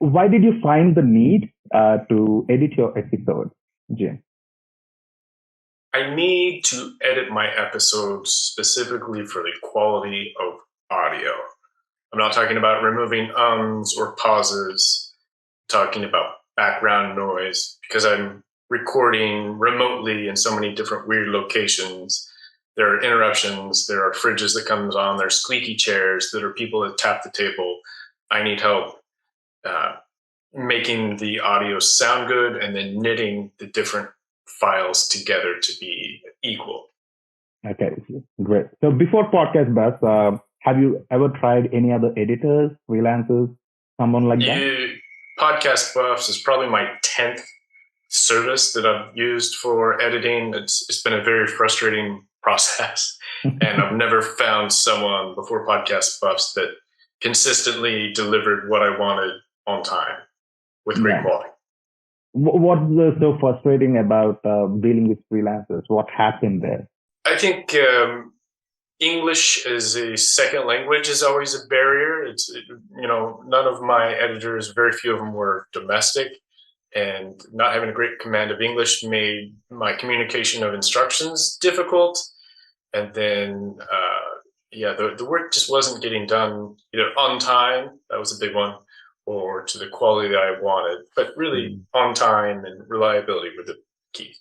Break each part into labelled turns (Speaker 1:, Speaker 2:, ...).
Speaker 1: why did you find the need to edit your episodes, Jim?
Speaker 2: I need to edit my episodes specifically for the quality of audio. I'm not talking about removing ums or pauses, talking about background noise, because I'm recording remotely in so many different weird locations. There are interruptions, there are fridges that comes on, there's squeaky chairs, there are people that tap the table. I need help making the audio sound good and then knitting the different files together to be equal.
Speaker 1: Okay, great. So before PodcastBuffs, have you ever tried any other editors, freelancers, someone like that?
Speaker 2: PodcastBuffs is probably my 10th service that I've used for editing. It's been a very frustrating process, and I've never found someone before PodcastBuffs that consistently delivered what I wanted on time with great quality.
Speaker 1: What's so frustrating about dealing with freelancers? What happened there?
Speaker 2: I think English as a second language is always a barrier. None of my editors, very few of them were domestic, and not having a great command of English made my communication of instructions difficult. And then, the work just wasn't getting done either on time. That was a big one, or to the quality that I wanted. But really, on time and reliability were the keys.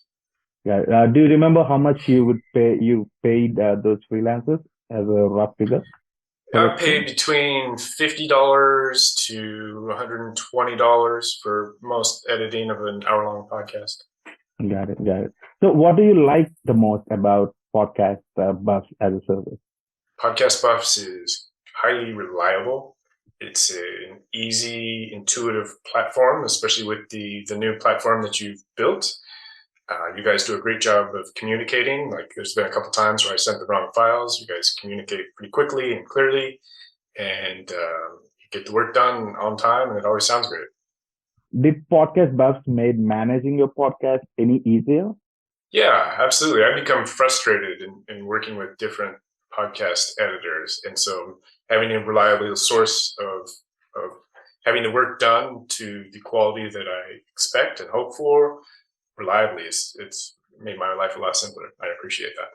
Speaker 1: Yeah. Do you remember how much you paid those freelancers as a rough figure?
Speaker 2: I paid between $50 to $120 for most editing of an hour-long podcast.
Speaker 1: Got it. So what do you like the most about PodcastBuffs as a service?
Speaker 2: PodcastBuffs is highly reliable. It's an easy, intuitive platform, especially with the new platform that you've built. You guys do a great job of communicating. Like, there's been a couple times where I sent the wrong files. You guys communicate pretty quickly and clearly, and you get the work done on time, and it always sounds great.
Speaker 1: Did PodcastBuffs made managing your podcast any easier?
Speaker 2: Yeah, absolutely. I become frustrated in working with different podcast editors, and so having a reliable source of having the work done to the quality that I expect and hope for reliably, it's made my life a lot simpler. I appreciate that.